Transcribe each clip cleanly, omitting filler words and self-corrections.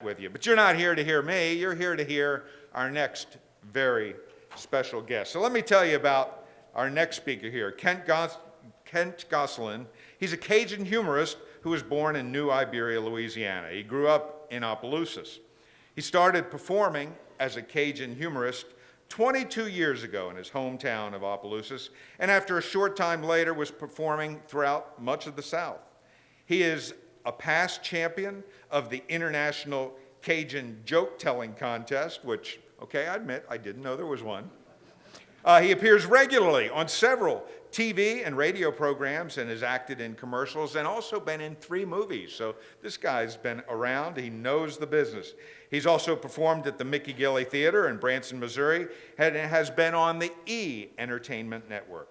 with you. But you're not here to hear me. You're here to hear our next very special guest. So let me tell you about our next speaker here, Kent Gonsoulin. He's a Cajun humorist who was born in New Iberia, Louisiana. He grew up in Opelousas. He started performing as a Cajun humorist 22 years ago in his hometown of Opelousas, and after a short time later was performing throughout much of the South. He is a past champion of the International Cajun Joke-Telling Contest, which, okay, I admit, I didn't know there was one. He appears regularly on several TV and radio programs and has acted in commercials and also been in 3 movies. So this guy's been around. He knows the business. He's also performed at the Mickey Gilley Theater in Branson, Missouri, and has been on the E! Entertainment Network.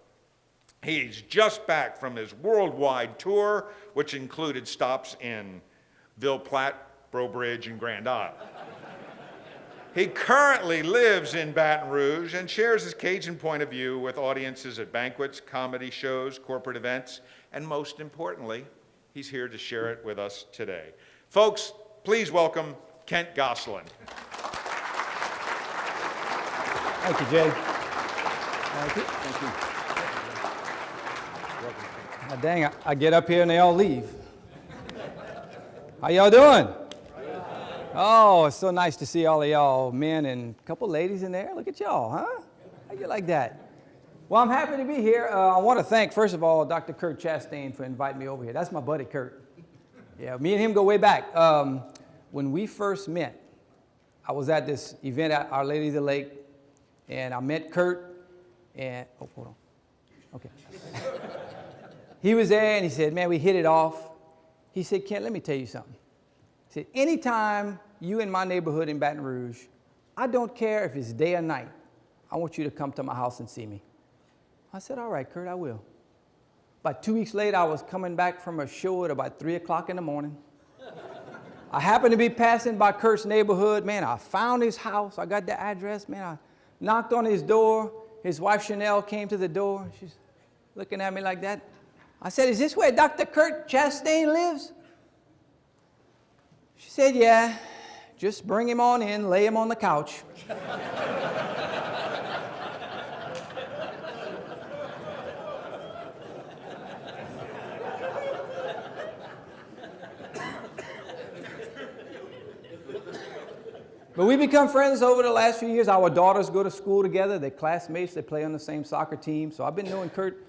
He's just back from his worldwide tour, which included stops in Ville Platte, Breaux Bridge, and Grand Isle. He currently lives in Baton Rouge and shares his Cajun point of view with audiences at banquets, comedy shows, corporate events, and most importantly, he's here to share it with us today. Folks, please welcome Kent Gonsoulin. Thank you, Jay. Thank you. Thank you. Now, dang, I get up here and they all leave. How y'all doing? Oh, it's so nice to see all of y'all men and a couple ladies in there. Look at y'all, huh? How you like that? Well, I'm happy to be here. I want to thank, first of all, Dr. Kurt Chastain for inviting me over here. That's my buddy, Kurt. Yeah, me and him go way back. When we first met, I was at this event at Our Lady of the Lake, and I met Kurt, and, oh, hold on. Okay. He was there, and he said, man, we hit it off. He said, Kent, let me tell you something. He said, anytime you in my neighborhood in Baton Rouge, I don't care if it's day or night, I want you to come to my house and see me. I said, all right, Kurt, I will. About 2 weeks later, I was coming back from a show at about 3 o'clock in the morning. I happened to be passing by Kurt's neighborhood. Man, I found his house. I got the address. Man, I knocked on his door. His wife, Chanel, came to the door. She's looking at me like that. I said, is this where Dr. Kurt Chastain lives? She said, yeah, just bring him on in, lay him on the couch. But we become friends over the last few years. Our daughters go to school together. They're classmates. They play on the same soccer team. So I've been knowing Kurt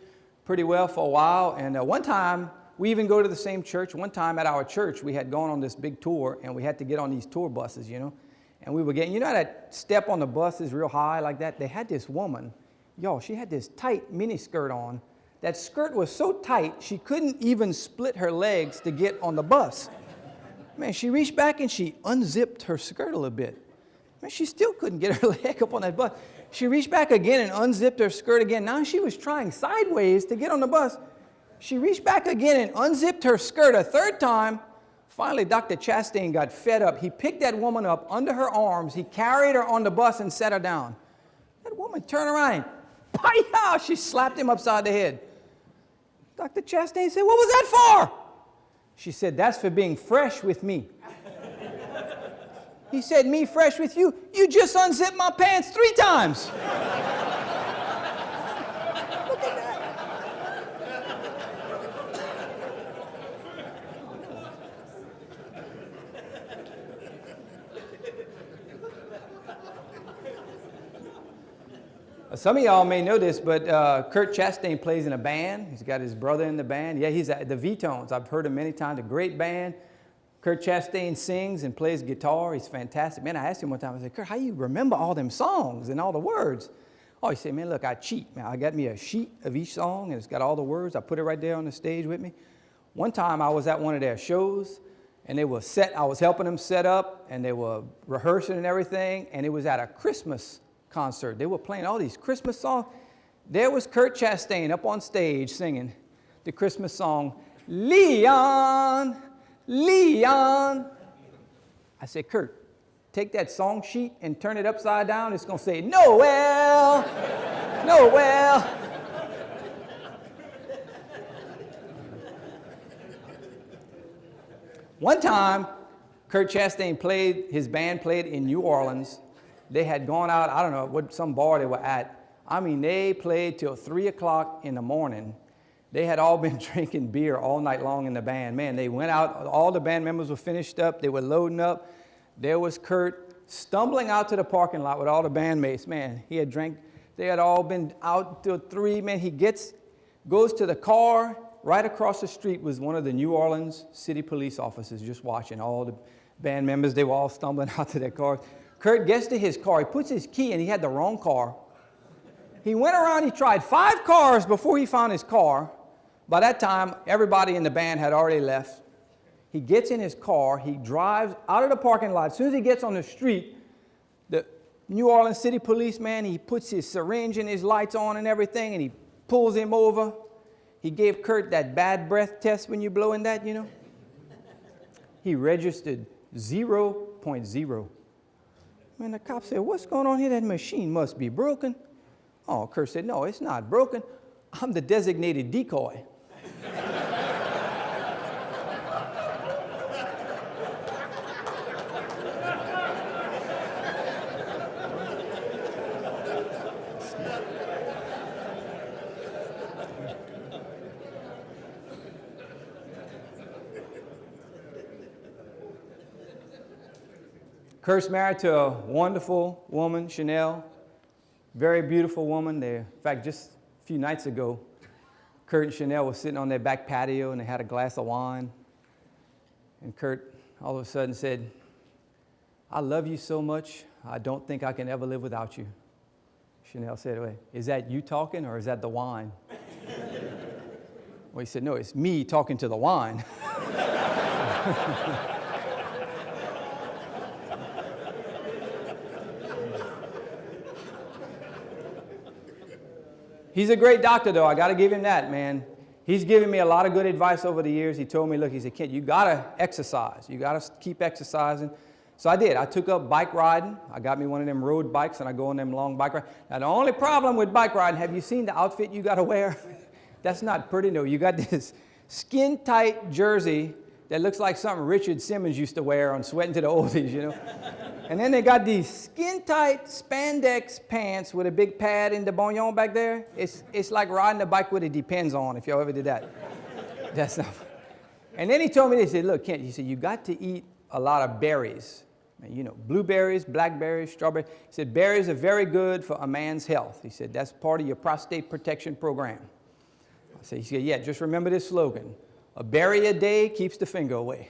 pretty well for a while. And one time, we even go to the same church. One time at our church, we had gone on this big tour, and we had to get on these tour buses, you know. And we were getting, you know that step on the bus is real high like that? They had this woman, y'all, she had this tight mini skirt on. That skirt was so tight, she couldn't even split her legs to get on the bus. Man, she reached back and she unzipped her skirt a little bit. Man, she still couldn't get her leg up on that bus. She reached back again and unzipped her skirt again. Now she was trying sideways to get on the bus. She reached back again and unzipped her skirt a 3rd time. Finally, Dr. Chastain got fed up. He picked that woman up under her arms. He carried her on the bus and set her down. That woman turned around and, hi-ya! She slapped him upside the head. Dr. Chastain said, what was that for? She said, that's for being fresh with me. He said, me fresh with you? You just unzipped my pants 3 times. Look at that. Some of y'all may know this, but Kurt Chastain plays in a band. He's got his brother in the band. Yeah, he's at the V-Tones. I've heard him many times. A great band. Kurt Chastain sings and plays guitar. He's fantastic. Man, I asked him one time, I said, Kurt, how you remember all them songs and all the words? Oh, he said, man, look, I cheat. Man, I got me a sheet of each song, and it's got all the words. I put it right there on the stage with me. One time I was at one of their shows, and they were I was helping them set up, and they were rehearsing and everything, and it was at a Christmas concert. They were playing all these Christmas songs. There was Kurt Chastain up on stage singing the Christmas song, Leon, Leon. I said, Kurt, take that song sheet and turn it upside down. It's going to say, Noel, Noel. One time, Kurt Chastain his band played in New Orleans. They had gone out, I don't know what, some bar they were at. I mean, they played till 3 o'clock in the morning. They had all been drinking beer all night long in the band. Man, they went out, all the band members were finished up, they were loading up. There was Kurt stumbling out to the parking lot with all the bandmates. Man, he had drank, they had all been out till 3. Man, he goes to the car. Right across the street was one of the New Orleans City Police officers just watching all the band members. They were all stumbling out to their cars. Kurt gets to his car. He puts his key in. He had the wrong car. He went around. He tried 5 cars before he found his car. By that time, everybody in the band had already left. He gets in his car. He drives out of the parking lot. As soon as he gets on the street, the New Orleans City policeman, he puts his syringe and his lights on and everything, and he pulls him over. He gave Kurt that bad breath test when you blow in that, you know. He registered 0.0. Man, the cop said, "What's going on here? That machine must be broken." Oh, Kurt said, "No, it's not broken. I'm the designated decoy." Kurt's married to a wonderful woman, Chanel, very beautiful woman. In fact, just a few nights ago, Kurt and Chanel were sitting on their back patio and they had a glass of wine. And Kurt all of a sudden said, "I love you so much, I don't think I can ever live without you." Chanel said, "Wait, is that you talking or is that the wine?" Well, he said, "No, it's me talking to the wine." He's a great doctor, though. I got to give him that, man. He's given me a lot of good advice over the years. He told me, look, he said, "Kid, you got to exercise. You got to keep exercising." So I did. I took up bike riding. I got me one of them road bikes, and I go on them long bike rides. Now, the only problem with bike riding, have you seen the outfit you got to wear? That's not pretty, no. You got this skin-tight jersey that looks like something Richard Simmons used to wear on Sweating to the Oldies, you know. And then they got these skin-tight spandex pants with a big pad in the bunion back there. It's like riding a bike with a Depends on, if y'all ever did that. That's not. And then he told me, he said, "Look, Kent," he said, "you got to eat a lot of berries. And, you know, blueberries, blackberries, strawberries." He said, "Berries are very good for a man's health." He said, "That's part of your prostate protection program." He said, "Yeah, just remember this slogan. A berry a day keeps the finger away."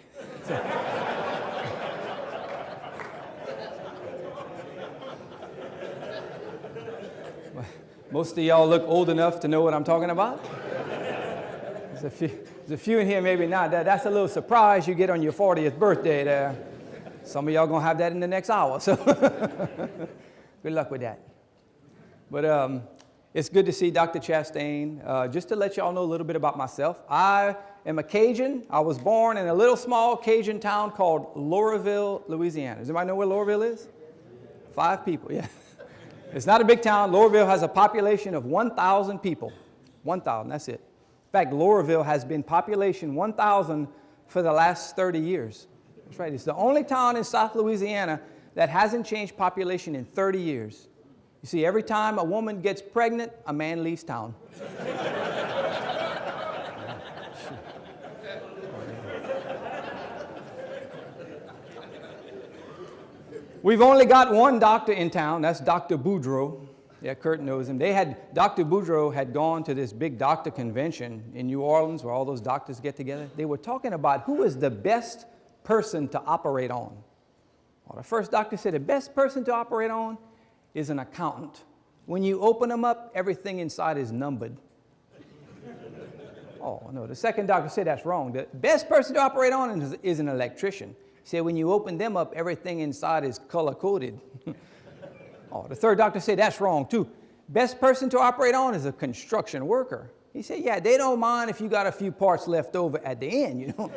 Most of y'all look old enough to know what I'm talking about. There's a few in here, maybe not. That's a little surprise you get on your 40th birthday there. Some of y'all going to have that in the next hour, so good luck with that. But it's good to see Dr. Chastain. Just to let y'all know a little bit about myself, I am a Cajun. I was born in a little small Cajun town called Loraville, Louisiana. Does anybody know where Loraville is? 5 people, yeah. It's not a big town. Loraville has a population of 1,000 people. 1,000, that's it. In fact, Loraville has been population 1,000 for the last 30 years. That's right. It's the only town in South Louisiana that hasn't changed population in 30 years. You see, every time a woman gets pregnant, a man leaves town. We've only got one doctor in town. That's Dr. Boudreau. Yeah, Kurt knows him. Dr. Boudreau had gone to this big doctor convention in New Orleans where all those doctors get together. They were talking about who is the best person to operate on. Well, the first doctor said the best person to operate on is an accountant. When you open them up, everything inside is numbered. Oh, no. The second doctor said that's wrong. The best person to operate on is an electrician. He said when you open them up, everything inside is color-coded. Oh, the third doctor said that's wrong, too. Best person to operate on is a construction worker. He said, yeah, they don't mind if you got a few parts left over at the end, you know.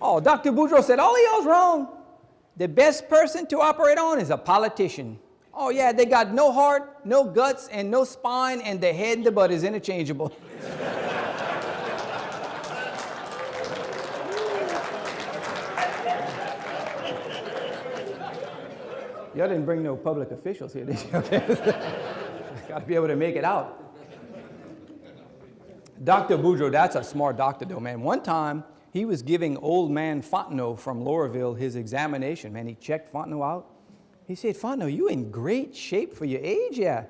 Oh, Dr. Boudreau said, all of y'all's wrong. The best person to operate on is a politician. Oh, yeah, they got no heart, no guts, and no spine, and the head and the butt is interchangeable. Y'all didn't bring no public officials here, did you? Okay. Got to be able to make it out. Dr. Boudreaux, that's a smart doctor, though, man. One time, he was giving old man Fontenot from Loraville his examination, man. He checked Fontenot out. He said, Fontenot, you in great shape for your age, yeah.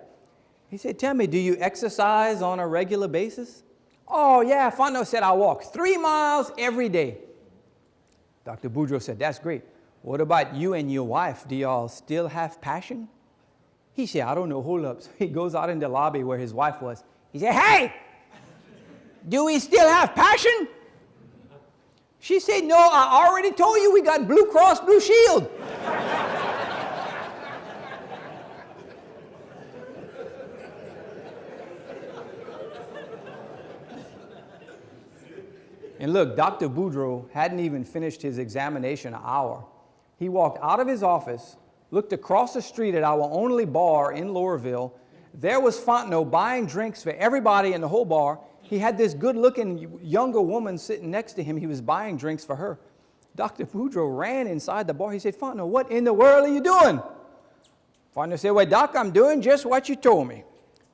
He said, tell me, do you exercise on a regular basis? Oh, yeah, Fontenot said, I walk 3 miles every day. Dr. Boudreaux said, that's great. What about you and your wife? Do y'all still have passion? He said, I don't know, hold up. So he goes out in the lobby where his wife was. He said, hey, do we still have passion? She said, no, I already told you we got Blue Cross Blue Shield. And look, Dr. Boudreaux hadn't even finished his examination an hour. He walked out of his office, looked across the street at our only bar in Loraville. There was Fontenot buying drinks for everybody in the whole bar. He had this good-looking younger woman sitting next to him. He was buying drinks for her. Dr. Boudreaux ran inside the bar. He said, Fontenot, what in the world are you doing? Fontenot said, well, Doc, I'm doing just what you told me.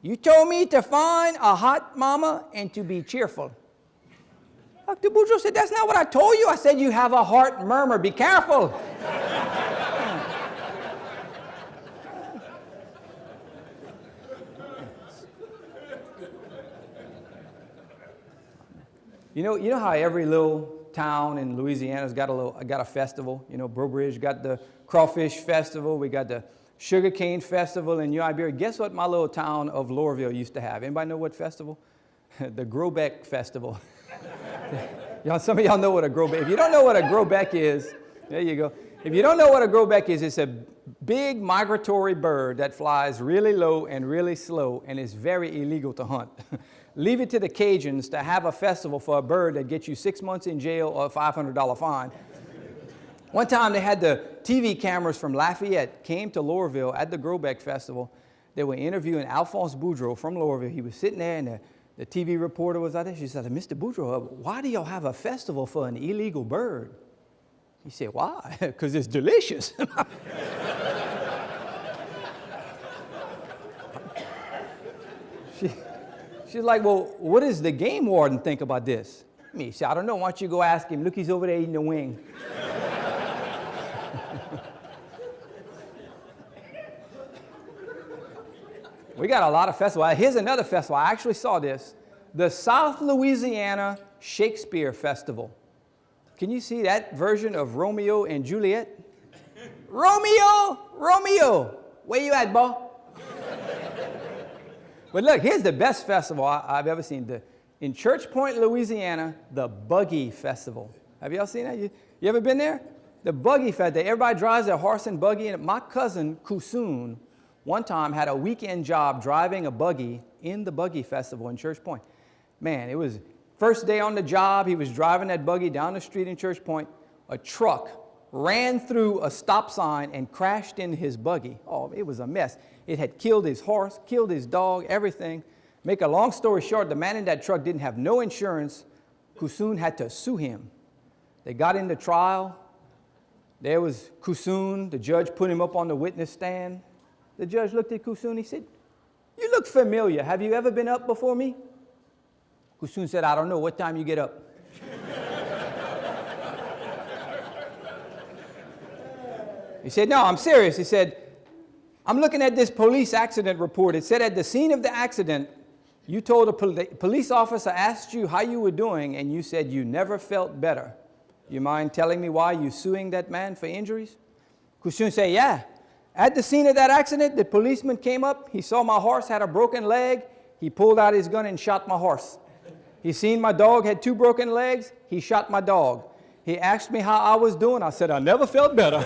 You told me to find a hot mama and to be cheerful. Dr. Boudreaux said, that's not what I told you. I said you have a heart murmur. Be careful. You know how every little town in Louisiana's got a festival? You know, Breaux Bridge got the Crawfish Festival. We got the Sugarcane Festival in New Iberia. Guess what my little town of Loraville used to have? Anybody know what festival? The Grobeck Festival. Some of y'all know what a Grobeck is. If you don't know what a Grobeck is, there you go. If you don't know what a Grobeck is, it's a big migratory bird that flies really low and really slow and is very illegal to hunt. Leave it to the Cajuns to have a festival for a bird that gets you 6 months in jail or a $500 fine. One time they had the TV cameras from Lafayette came to Loraville at the Grobeck Festival. They were interviewing Alphonse Boudreaux from Loraville. He was sitting there and the TV reporter was out there. She said, Mr. Boudreaux, why do y'all have a festival for an illegal bird? He said, why? Because it's delicious. She's like, well, what does the game warden think about this? He said, I don't know. Why don't you go ask him? Look, he's over there eating the wing. We got a lot of festivals. Here's another festival. I actually saw this. The South Louisiana Shakespeare Festival. Can you see that version of Romeo and Juliet? Romeo, Romeo, where you at, boy? But look, here's the best festival I've ever seen. In Church Point, Louisiana, the Buggy Festival. Have y'all seen that? You ever been there? The Buggy Festival. Everybody drives their horse and buggy. And my cousin, Kusun, one time had a weekend job driving a buggy in the Buggy Festival in Church Point. Man, it was first day on the job. He was driving that buggy down the street in Church Point. A truck ran through a stop sign and crashed into his buggy. Oh, it was a mess. It had killed his horse, killed his dog, everything. Make a long story short, the man in that truck didn't have no insurance. Kusun had to sue him. They got into trial. There was Kusun. The judge put him up on the witness stand. The judge looked at Kusun. He said, you look familiar. Have you ever been up before me? Kusun said, I don't know. What time you get up? He said, no, I'm serious. He said, I'm looking at this police accident report. It said at the scene of the accident, you told a police officer asked you how you were doing, and you said you never felt better. You mind telling me why you're suing that man for injuries? Kusun said, yeah. At the scene of that accident, the policeman came up. He saw my horse had a broken leg. He pulled out his gun and shot my horse. He seen my dog had 2 broken legs. He shot my dog. He asked me how I was doing. I said, I never felt better.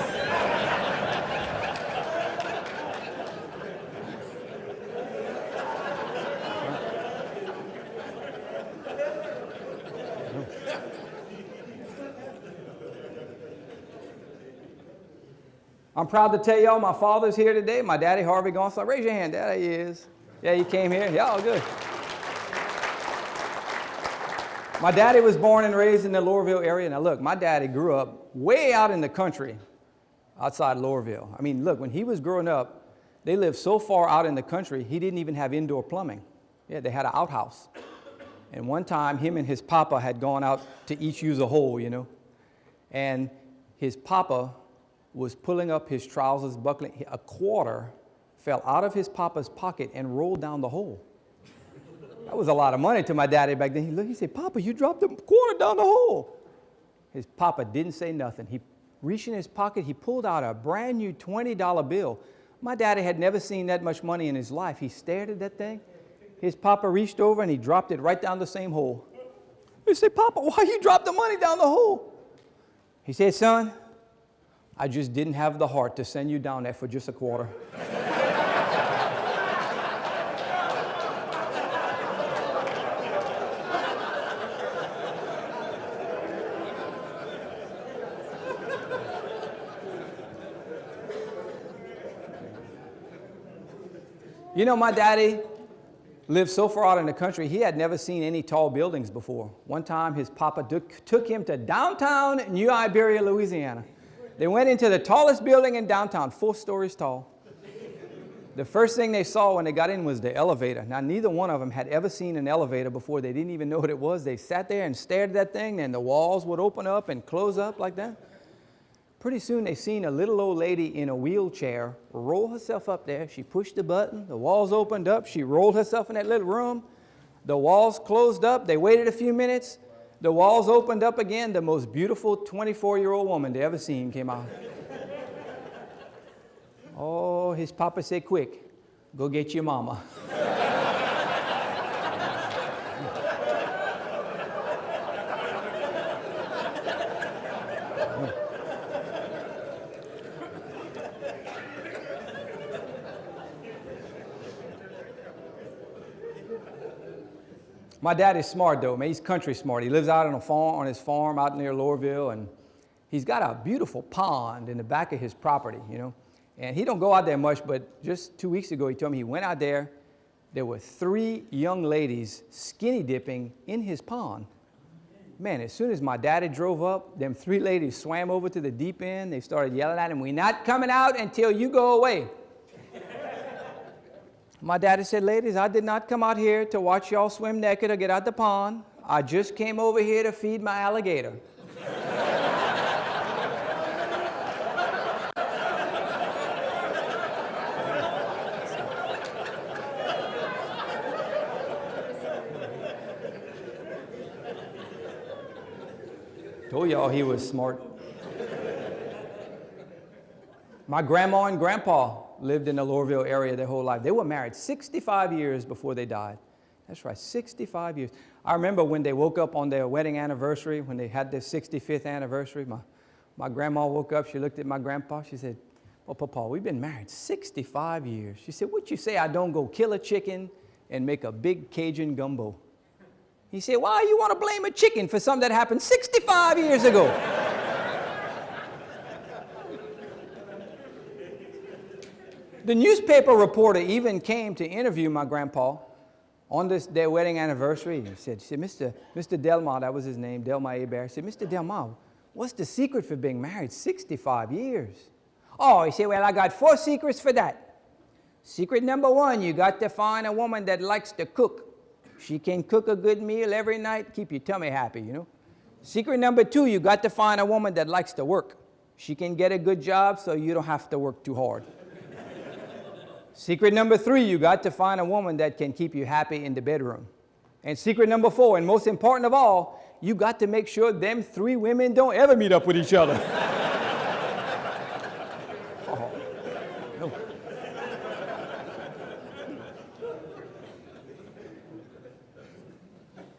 I'm proud to tell y'all my father's here today. My daddy, Harvey Gonsoulin. Raise your hand. There he is. Yeah, he came here. Y'all good. My daddy was born and raised in the Loraville area. Now look, my daddy grew up way out in the country. outside Loraville. I mean, look, when he was growing up, they lived so far out in the country, he didn't even have indoor plumbing. Yeah, they had an outhouse. And one time, him and his papa had gone out to each use a hole, you know. And his papa was pulling up his trousers, buckling. A quarter fell out of his papa's pocket and rolled down the hole. That was a lot of money to my daddy back then. He looked, he said, "Papa, you dropped the quarter down the hole." His papa didn't say nothing. He reached in his pocket, he pulled out a brand new $20 bill. My daddy had never seen that much money in his life. He stared at that thing. His papa reached over and he dropped it right down the same hole. He said, "Papa, why you drop the money down the hole?" He said, "Son, I just didn't have the heart to send you down there for just a quarter." You know, my daddy lived so far out in the country, he had never seen any tall buildings before. One time, his papa took him to downtown New Iberia, Louisiana. They went into the tallest building in downtown, 4 stories tall. The first thing they saw when they got in was the elevator. Now, neither one of them had ever seen an elevator before. They didn't even know what it was. They sat there and stared at that thing, and the walls would open up and close up like that. Pretty soon, they seen a little old lady in a wheelchair roll herself up there. She pushed the button. The walls opened up. She rolled herself in that little room. The walls closed up. They waited a few minutes. The walls opened up again. The most beautiful 24-year-old woman they ever seen came out. Oh, his papa said, "Quick, go get your mama." My dad is smart, though, man. He's country smart. He lives out on a farm, on his farm out near Loraville, and he's got a beautiful pond in the back of his property, you know. And he don't go out there much, but just 2 weeks ago, he told me he went out there. There were 3 young ladies skinny dipping in his pond. Man, as soon as my daddy drove up, them 3 ladies swam over to the deep end. They started yelling at him, "We're not coming out until you go away." My daddy said, "Ladies, I did not come out here to watch y'all swim naked or get out the pond. I just came over here to feed my alligator." Told y'all he was smart. My grandma and grandpa lived in the Loraville area their whole life. They were married 65 years before they died. That's right, 65 years. I remember when they woke up on their wedding anniversary, when they had their 65th anniversary, my grandma woke up, she looked at my grandpa, she said, "Oh, Papa, we've been married 65 years. She said, "What you say I don't go kill a chicken and make a big Cajun gumbo?" He said, "Why you want to blame a chicken for something that happened 65 years ago?" The newspaper reporter even came to interview my grandpa on their wedding anniversary. He said, Mr. Delmar, that was his name, Delmar Hebert. He said, "Mr. Delmar, what's the secret for being married 65 years? Oh, he said, "Well, I got 4 secrets for that. Secret number 1, you got to find a woman that likes to cook. She can cook a good meal every night, keep your tummy happy, you know. Secret number 2, you got to find a woman that likes to work. She can get a good job so you don't have to work too hard. Secret number 3, you got to find a woman that can keep you happy in the bedroom. And secret number 4, and most important of all, you got to make sure them 3 women don't ever meet up with each other." Oh, no.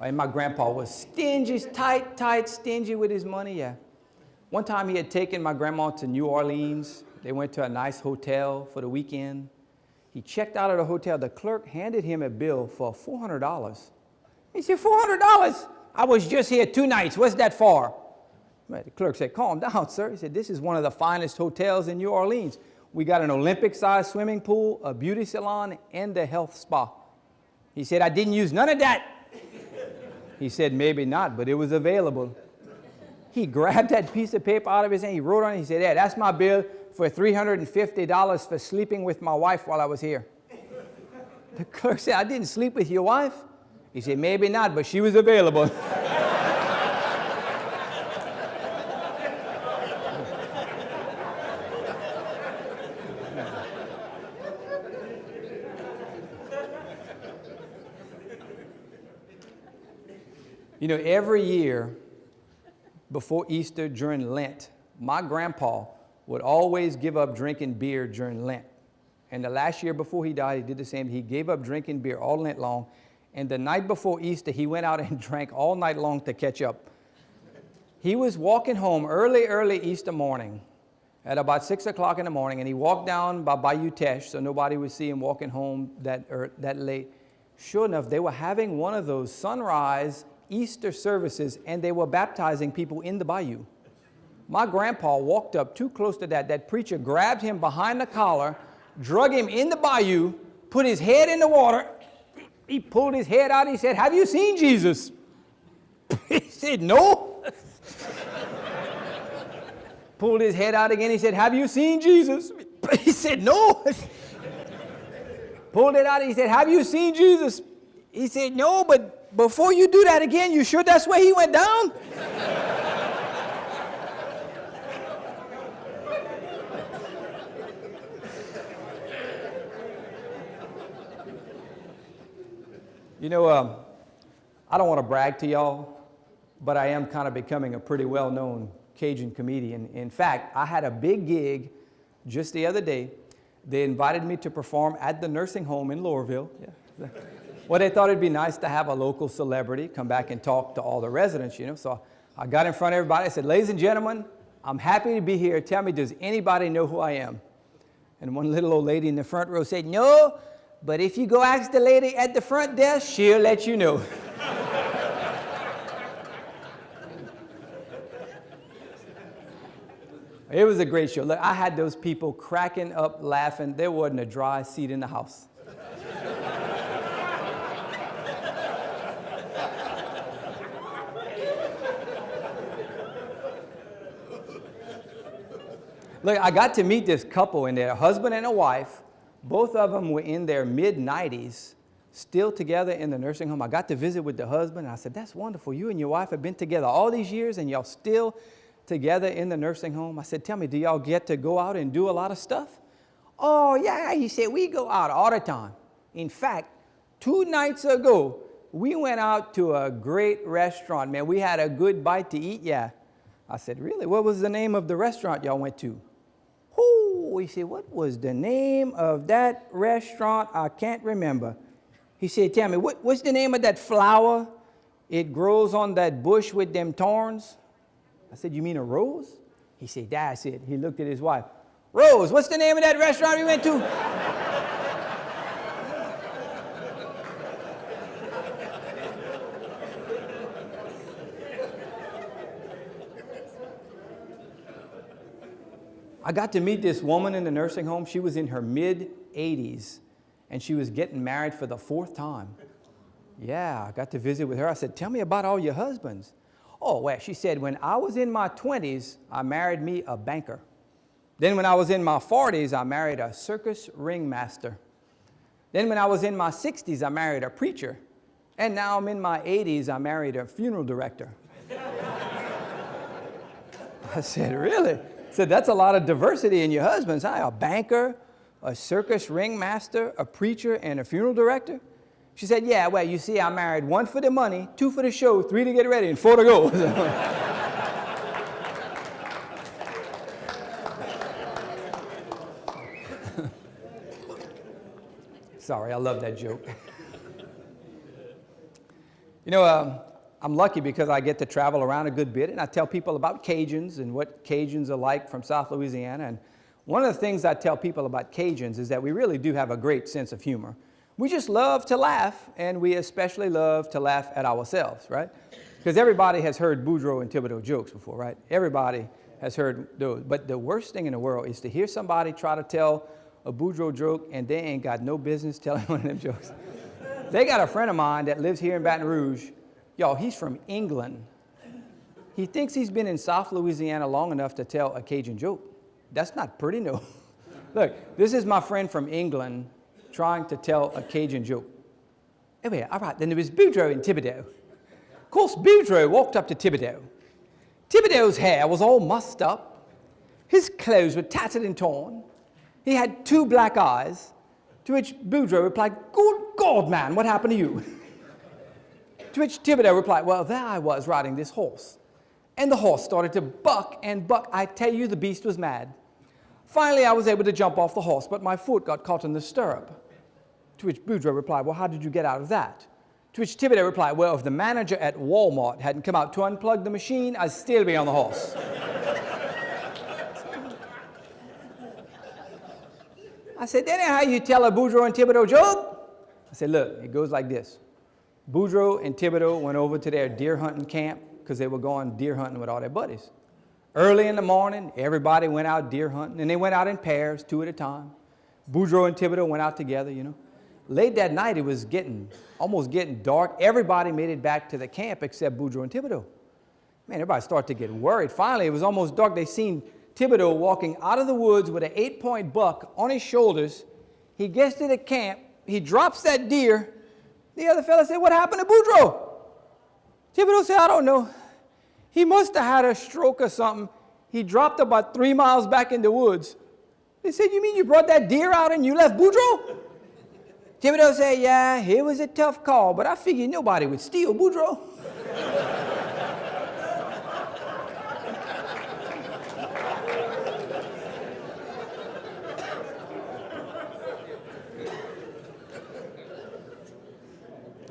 And my grandpa was stingy, tight, stingy with his money, yeah. One time he had taken my grandma to New Orleans. They went to a nice hotel for the weekend. He checked out of the hotel. The clerk handed him a bill for $400. He said, $400? I was just here 2 nights. What's that for? The clerk said, "Calm down, sir." He said, "This is one of the finest hotels in New Orleans. We got an Olympic-sized swimming pool, a beauty salon, and a health spa." He said, "I didn't use none of that." He said, "Maybe not, but it was available." He grabbed that piece of paper out of his hand. He wrote on it. He said, yeah, that's my bill for $350 for sleeping with my wife while I was here. The clerk said, I didn't sleep with your wife. He said, maybe not, but she was available. You know, every year before Easter during Lent, my grandpa would always give up drinking beer during Lent. And the last year before he died, he did the same. He gave up drinking beer all Lent long. And the night before Easter, he went out and drank all night long to catch up. He was walking home early Easter morning at about 6 o'clock in the morning, and he walked down by Bayou Teche so nobody would see him walking home that late. Sure enough, they were having one of those sunrise Easter services, and they were baptizing people in the bayou. My grandpa walked up too close to that. That preacher grabbed him behind the collar, drug him in the bayou, put his head in the water. He pulled his head out. He said, have you seen Jesus? He said, no. Pulled his head out again. He said, have you seen Jesus? He said, no. Pulled it out. He said, have you seen Jesus? He said, no, but before you do that again, you sure that's where he went down? You know, I don't want to brag to y'all, but I am kind of becoming a pretty well-known Cajun comedian. In fact, I had a big gig just the other day. They invited me to perform at the nursing home in Loraville. Yeah. Well, they thought it'd be nice to have a local celebrity come back and talk to all the residents, you know. So I got in front of everybody. I said, ladies and gentlemen, I'm happy to be here. Tell me, does anybody know who I am? And one little old lady in the front row said, no, but if you go ask the lady at the front desk, she'll let you know. It was a great show. Look, I had those people cracking up laughing. There wasn't a dry seat in the house. Look, I got to meet this couple and their husband and a wife. Both of them were in their mid-90s, still together in the nursing home. I got to visit with the husband, and I said, that's wonderful. You and your wife have been together all these years, and y'all still together in the nursing home. I said, tell me, do y'all get to go out and do a lot of stuff? Oh, yeah, he said, we go out all the time. In fact, 2 nights ago, we went out to a great restaurant. Man, we had a good bite to eat, yeah. I said, really? What was the name of the restaurant y'all went to? He said, what was the name of that restaurant? I can't remember. He said, tell me, what's the name of that flower? It grows on that bush with them thorns. I said, you mean a rose? He said, that's it. He looked at his wife. Rose, what's the name of that restaurant we went to? I got to meet this woman in the nursing home. She was in her mid-80s, and she was getting married for the 4th time. Yeah, I got to visit with her. I said, tell me about all your husbands. Oh, well, she said, when I was in my 20s, I married me a banker. Then when I was in my 40s, I married a circus ringmaster. Then when I was in my 60s, I married a preacher. And now I'm in my 80s, I married a funeral director. I said, really? I said, that's a lot of diversity in your husbands, huh? A banker, a circus ringmaster, a preacher, and a funeral director? She said, yeah, well, you see, I married 1 for the money, 2 for the show, 3 to get ready, and 4 to go. Sorry, I love that joke. You know, I'm lucky because I get to travel around a good bit, and I tell people about Cajuns and what Cajuns are like from South Louisiana. And one of the things I tell people about Cajuns is that we really do have a great sense of humor. We just love to laugh, and we especially love to laugh at ourselves, right? Because everybody has heard Boudreaux and Thibodeau jokes before, right? Everybody has heard those. But the worst thing in the world is to hear somebody try to tell a Boudreaux joke, and they ain't got no business telling one of them jokes. They got a friend of mine that lives here in Baton Rouge. Y'all, he's from England. He thinks he's been in South Louisiana long enough to tell a Cajun joke. That's not pretty, no. Look, this is my friend from England trying to tell a Cajun joke. Anyway, all right, then there was Boudreaux in Thibodeau. Of course, Boudreaux walked up to Thibodeau. Thibodeau's hair was all mussed up. His clothes were tattered and torn. He had 2 black eyes, to which Boudreaux replied, "Good God, man, what happened to you?" To which Thibodeau replied, "Well, there I was riding this horse. And the horse started to buck and buck. I tell you, the beast was mad. Finally, I was able to jump off the horse, but my foot got caught in the stirrup." To which Boudreaux replied, "Well, how did you get out of that?" To which Thibodeau replied, "Well, if the manager at Walmart hadn't come out to unplug the machine, I'd still be on the horse." I said, "That ain't how you tell a Boudreaux and Thibodeau joke." I said, "Look, it goes like this. Boudreaux and Thibodeau went over to their deer hunting camp because they were going deer hunting with all their buddies. Early in the morning, everybody went out deer hunting, and they went out in pairs, 2 at a time. Boudreaux and Thibodeau went out together, you know. Late that night, it was almost getting dark. Everybody made it back to the camp except Boudreaux and Thibodeau. Man, everybody started to get worried. Finally, it was almost dark. They seen Thibodeau walking out of the woods with an 8-point buck on his shoulders. He gets to the camp. He drops that deer. The other fella said, "What happened to Boudreaux?" Thibodeau said, "I don't know. He must have had a stroke or something. He dropped about 3 miles back in the woods." They said, "You mean you brought that deer out and you left Boudreaux?" Thibodeau said, "Yeah, it was a tough call, but I figured nobody would steal Boudreaux."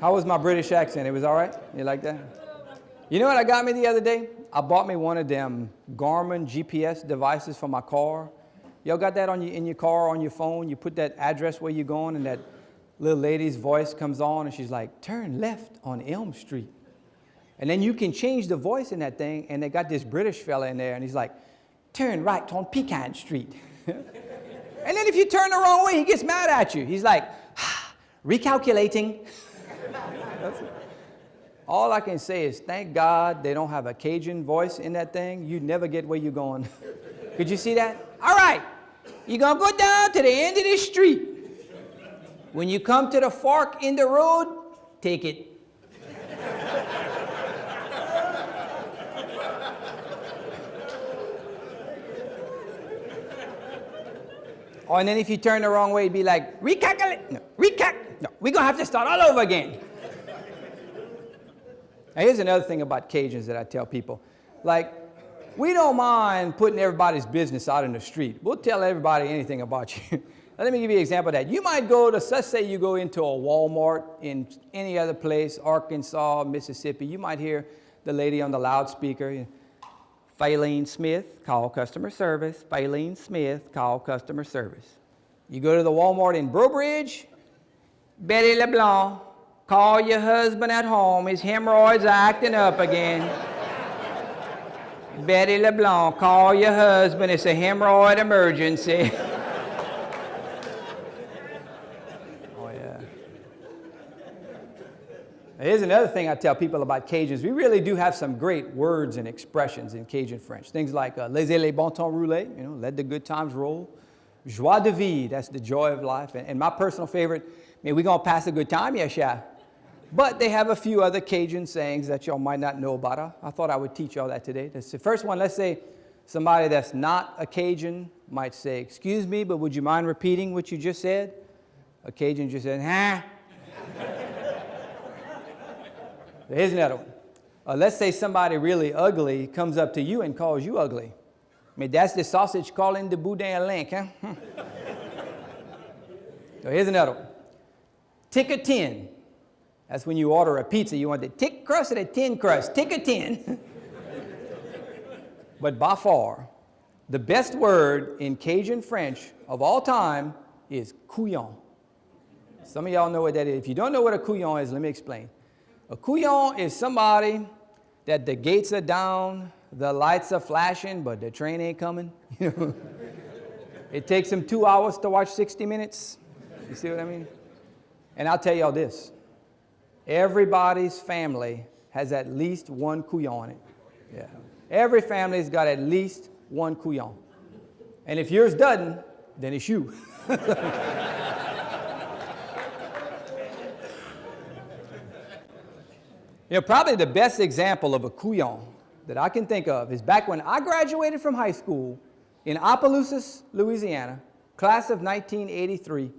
How was my British accent? It was all right? You like that? You know what I got me the other day? I bought me one of them Garmin GPS devices for my car. Y'all got that in your car, on your phone? You put that address where you're going, and that little lady's voice comes on, and she's like, "Turn left on Elm Street." And then you can change the voice in that thing, and they got this British fella in there, and he's like, "Turn right on Pecan Street." And then if you turn the wrong way, he gets mad at you. He's like, "Recalculating." All I can say is, thank God they don't have a Cajun voice in that thing. You'd never get where you're going. Could you see that? All right, you're going to go down to the end of this street. When you come to the fork in the road, take it. Oh, and then if you turn the wrong way, it'd be like, recalculate. No, no, we're going to have to start all over again. Now, here's another thing about Cajuns that I tell people. Like, we don't mind putting everybody's business out in the street. We'll tell everybody anything about you. Let me give you an example of that. You might go to, let's say you go into a Walmart in any other place, Arkansas, Mississippi. You might hear the lady on the loudspeaker, "Faylene Smith, call customer service. Faylene Smith, call customer service." You go to the Walmart in Brobridge, "Betty LeBlanc, call your husband at home. His hemorrhoids are acting up again." "Betty LeBlanc, call your husband. It's a hemorrhoid emergency." Oh, yeah. Here's another thing I tell people about Cajuns. We really do have some great words and expressions in Cajun French. Things like laissez les bon temps rouler, you know, let the good times roll. Joie de vivre, that's the joy of life. And my personal favorite, man, we're going to pass a good time, yes, yeah. But they have a few other Cajun sayings that y'all might not know about. I thought I would teach y'all that today. That's the first one. Let's say somebody that's not a Cajun might say, "Excuse me, but would you mind repeating what you just said?" A Cajun just said, "Huh?" Here's another one. Let's say somebody really ugly comes up to you and calls you ugly. Mais that's the sausage calling the boudin link, huh? So here's another one. Tick a 10. That's when you order a pizza. You want the thick crust or the thin crust? Tick a 10. But by far, the best word in Cajun French of all time is couillon. Some of y'all know what that is. If you don't know what a couillon is, let me explain. A couillon is somebody that the gates are down, the lights are flashing, but the train ain't coming. It takes them 2 hours to watch 60 Minutes. You see what I mean? And I'll tell y'all this. Everybody's family has at least one couillon in it. Yeah. Every family's got at least one couillon. And if yours doesn't, then it's you. Probably the best example of a couillon that I can think of is back when I graduated from high school in Opelousas, Louisiana, class of 1983.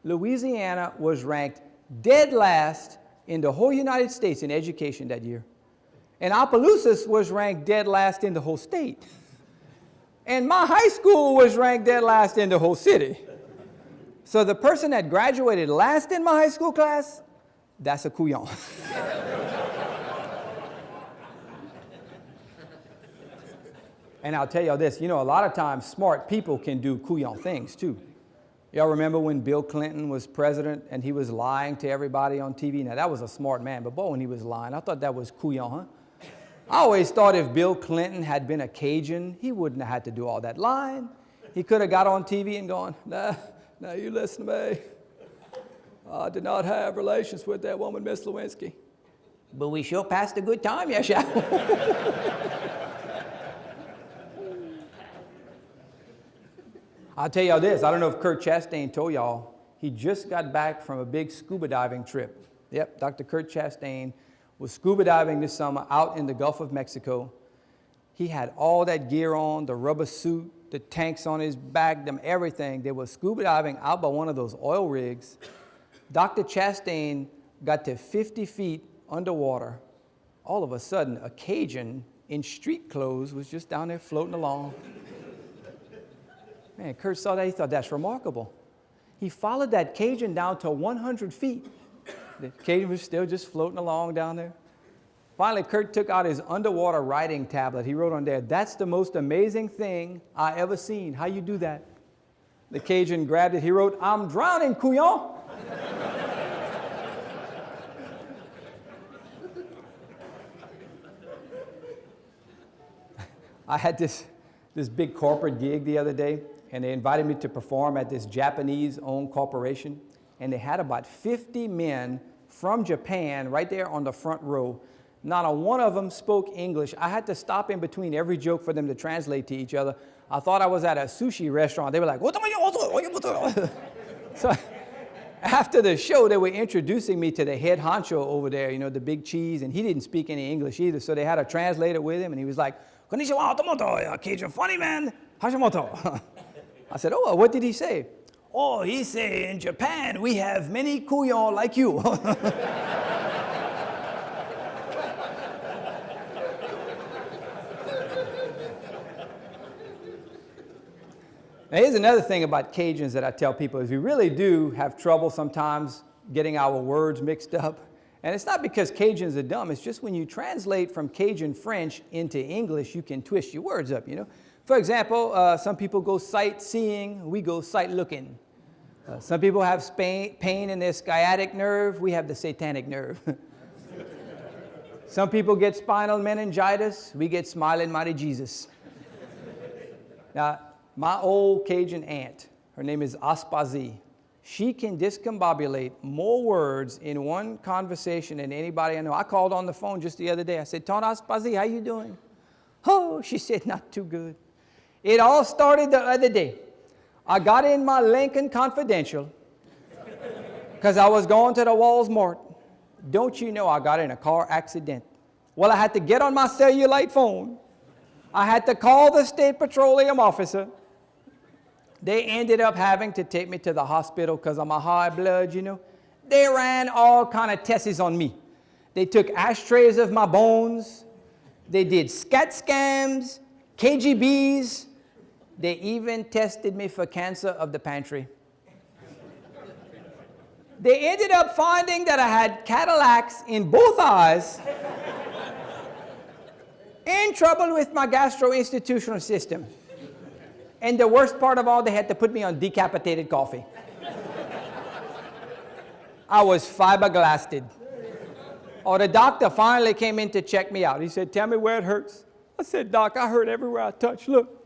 Louisiana was ranked dead last in the whole United States in education that year. And Opelousas was ranked dead last in the whole state. And my high school was ranked dead last in the whole city. So the person that graduated last in my high school class, that's a couillon. And I'll tell y'all this, a lot of times smart people can do couillon things too. Y'all remember when Bill Clinton was president and he was lying to everybody on TV? Now that was a smart man, but boy, when he was lying, I thought that was couillon, huh? I always thought if Bill Clinton had been a Cajun, he wouldn't have had to do all that lying. He could have got on TV and gone, nah, you listen to me. I did not have relations with that woman, Miss Lewinsky. But we sure passed a good time, yes, yeah. I'll tell y'all this, I don't know if Kurt Chastain told y'all, he just got back from a big scuba diving trip. Yep, Dr. Kurt Chastain was scuba diving this summer out in the Gulf of Mexico. He had all that gear on, the rubber suit, the tanks on his back, everything. They were scuba diving out by one of those oil rigs. Dr. Chastain got to 50 feet underwater. All of a sudden, a Cajun in street clothes was just down there floating along. Man, Kurt saw that, he thought that's remarkable. He followed that Cajun down to 100 feet. The Cajun was still just floating along down there. Finally, Kurt took out his underwater writing tablet. He wrote on there, "That's the most amazing thing I ever seen. How you do that?" The Cajun grabbed it. He wrote, "I'm drowning, couillon." I had this big corporate gig the other day, and they invited me to perform at this Japanese-owned corporation, and they had about 50 men from Japan right there on the front row. Not a one of them spoke English. I had to stop in between every joke for them to translate to each other. I thought I was at a sushi restaurant. They were like, so after the show, they were introducing me to the head honcho over there, the big cheese, and he didn't speak any English either, so they had a translator with him, and he was like, "Konnichiwa, Otomoto, Cajun funny man, Hashimoto." I said, "Oh, what did he say?" "Oh, he said, in Japan, we have many couillons like you." Now, here's another thing about Cajuns that I tell people is we really do have trouble sometimes getting our words mixed up. And it's not because Cajuns are dumb, it's just when you translate from Cajun French into English, you can twist your words up, For example, some people go sightseeing, we go sight looking. Some people have pain in their sciatic nerve, we have the satanic nerve. Some people get spinal meningitis, we get smiling mighty Jesus. Now, my old Cajun aunt, her name is Aspazi. She can discombobulate more words in one conversation than anybody I know. I called on the phone just the other day. I said, "Tante Aspazi, how you doing?" "Oh," she said, "not too good." It all started the other day. I got in my Lincoln Confidential because I was going to the Walmart. Don't you know I got in a car accident? Well, I had to get on my cellulite phone. I had to call the state petroleum officer. They ended up having to take me to the hospital because of my high blood, They ran all kind of tests on me. They took ashtrays of my bones. They did SCAT scans, KGBs. They even tested me for cancer of the pantry. They ended up finding that I had cataracts in both eyes, in trouble with my gastroinstitutional system. And the worst part of all, they had to put me on decapitated coffee. I was fiberglassed. Oh, the doctor finally came in to check me out. He said, "Tell me where it hurts." I said, "Doc, I hurt everywhere I touch. Look.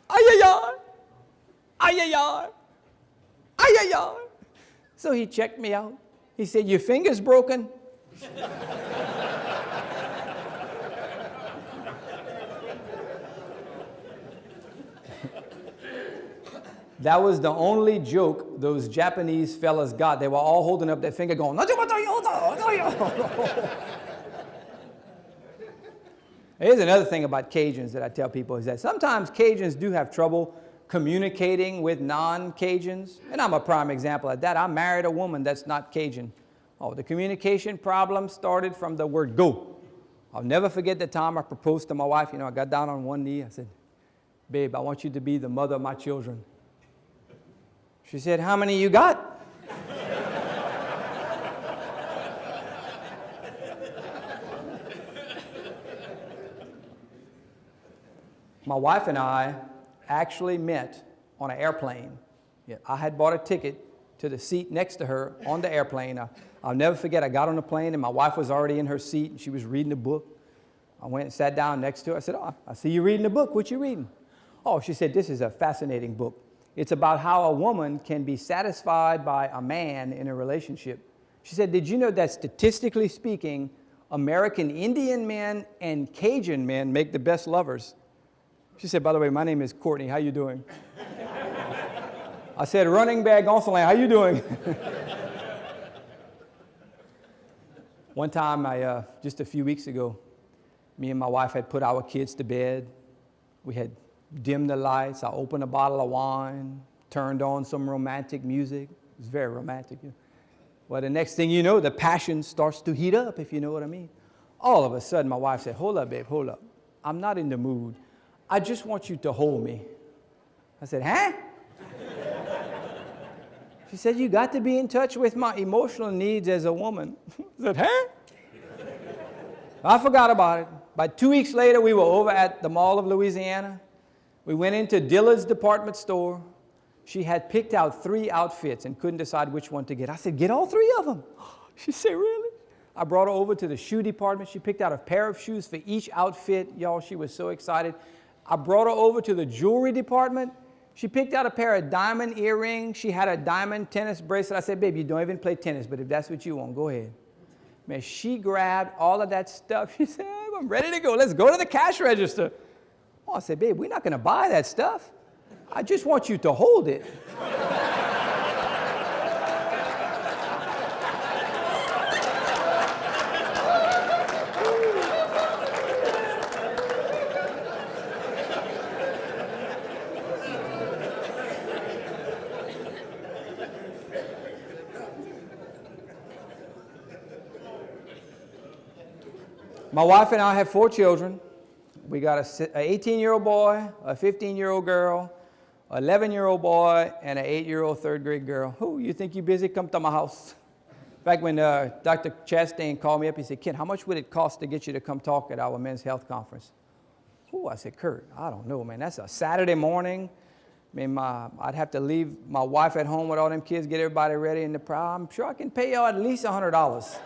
Ay-ay-ay. Ay-ay-ay. Ay-ay-ay." So he checked me out. He said, "Your finger's broken." That was the only joke those Japanese fellas got. They were all holding up their finger going, Here's another thing about Cajuns that I tell people is that sometimes Cajuns do have trouble communicating with non-Cajuns. And I'm a prime example of that. I married a woman that's not Cajun. Oh, the communication problem started from the word go. I'll never forget the time I proposed to my wife. I got down on one knee. I said, babe, I want you to be the mother of my children. She said, how many you got? My wife and I actually met on an airplane. Yeah, I had bought a ticket to the seat next to her on the airplane. I'll never forget, I got on the plane and my wife was already in her seat and she was reading a book. I went and sat down next to her. I said, oh, I see you reading a book. What you reading? Oh, she said, this is a fascinating book. It's about how a woman can be satisfied by a man in a relationship. She said, did you know that statistically speaking, American Indian men and Cajun men make the best lovers? She said, by the way, my name is Courtney. How you doing? I said, running back Gonsoulin, how you doing? One time, just a few weeks ago, me and my wife had put our kids to bed. We had dimmed the lights. I opened a bottle of wine, turned on some romantic music. It was very romantic. Well, the next thing you know, the passion starts to heat up, if you know what I mean. All of a sudden, my wife said, hold up, babe, hold up. I'm not in the mood. I just want you to hold me. I said, huh? She said, you got to be in touch with my emotional needs as a woman. I said, huh? I forgot about it. About 2 weeks later, we were over at the Mall of Louisiana. We went into Dillard's department store. She had picked out 3 outfits and couldn't decide which one to get. I said, get all 3 of them. She said, really? I brought her over to the shoe department. She picked out a pair of shoes for each outfit. Y'all, she was so excited. I brought her over to the jewelry department. She picked out a pair of diamond earrings. She had a diamond tennis bracelet. I said, babe, you don't even play tennis, but if that's what you want, go ahead. Man, she grabbed all of that stuff. She said, I'm ready to go. Let's go to the cash register. Oh, I said, babe, we're not going to buy that stuff. I just want you to hold it. My wife and I have 4 children. We got an 18-year-old boy, a 15-year-old girl, an 11-year-old boy, and an 8-year-old third-grade girl. Who, you think you busy? Come to my house. In fact, when Dr. Chastain called me up, he said, Ken, how much would it cost to get you to come talk at our men's health conference? Oh, I said, Kurt, I don't know, man. That's a Saturday morning. I mean, I'd have to leave my wife at home with all them kids, get everybody ready in the crowd. I'm sure I can pay y'all at least $100.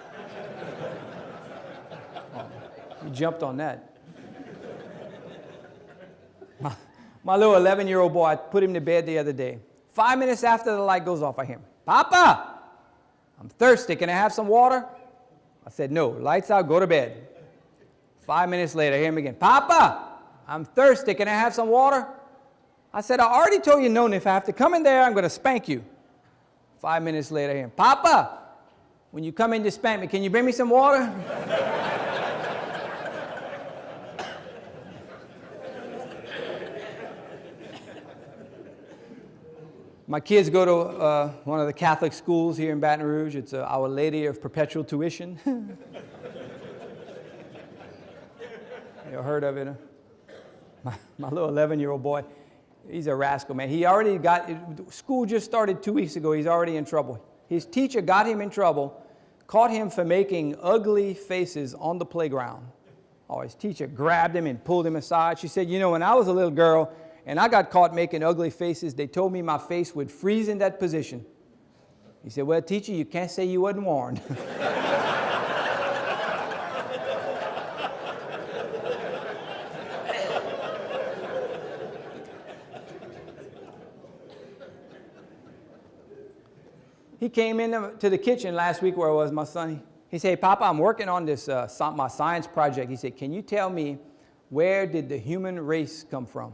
You jumped on that. My little 11-year-old boy, I put him to bed the other day. 5 minutes after the light goes off, I hear him, Papa, I'm thirsty. Can I have some water? I said, no. Lights out, go to bed. 5 minutes later, I hear him again, Papa, I'm thirsty. Can I have some water? I said, I already told you no, and if I have to come in there, I'm going to spank you. 5 minutes later, I hear him, Papa, when you come in to spank me, can you bring me some water? My kids go to one of the Catholic schools here in Baton Rouge. It's Our Lady of Perpetual Tuition. You heard of it? Huh? My little 11-year-old boy, he's a rascal, man. He already school just started 2 weeks ago. He's already in trouble. His teacher got him in trouble, caught him for making ugly faces on the playground. Oh, his teacher grabbed him and pulled him aside. She said, you know, when I was a little girl, and I got caught making ugly faces, they told me my face would freeze in that position. He said, well, teacher, you can't say you wasn't warned. He came into the kitchen last week where I was, my son. He said, hey, Papa, I'm working on this, my science project. He said, can you tell me where did the human race come from?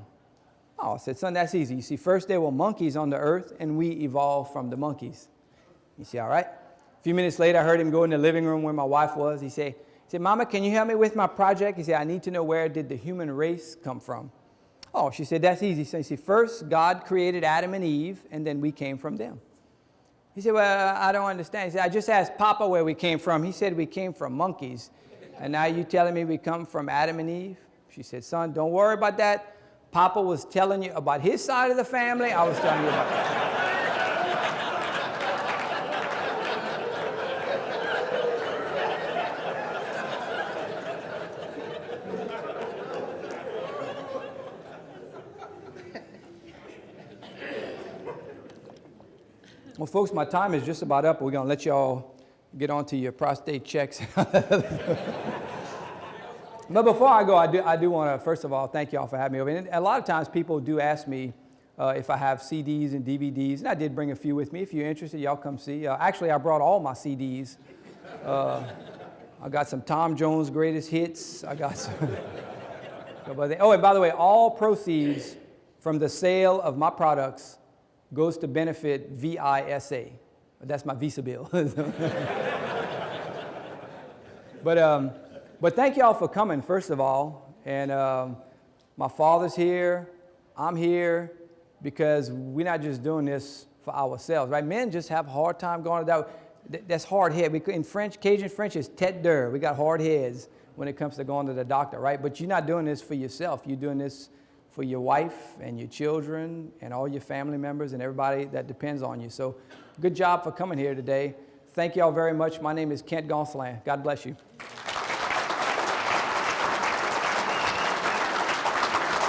Oh, I said, son, that's easy. You see, first there were monkeys on the earth, and we evolved from the monkeys. You see, all right? A few minutes later, I heard him go in the living room where my wife was. He said, Mama, can you help me with my project? He said, I need to know, where did the human race come from? Oh, she said, that's easy. So you see, first God created Adam and Eve, and then we came from them. He said, well, I don't understand. He said, I just asked Papa where we came from. He said we came from monkeys. And now you telling me we come from Adam and Eve? She said, son, don't worry about that. Papa was telling you about his side of the family. I was telling you about that. Well, folks, my time is just about up. We're going to let y'all get on to your prostate checks. But before I go, I do want to, first of all, thank y'all for having me over. And a lot of times people do ask me if I have CDs and DVDs, and I did bring a few with me. If you're interested, y'all come see. Actually, I brought all my CDs. I got some Tom Jones Greatest Hits. I got some. Oh, and by the way, all proceeds from the sale of my products goes to benefit VISA. That's my Visa bill. But thank y'all for coming, first of all. And my father's here. I'm here because we're not just doing this for ourselves, right? Men just have a hard time going to that. That's hard head. In French, Cajun French is tête d'oeil. We got hard heads when it comes to going to the doctor, right? But you're not doing this for yourself. You're doing this for your wife and your children and all your family members and everybody that depends on you. So good job for coming here today. Thank y'all very much. My name is Kent Gonsoulin. God bless you.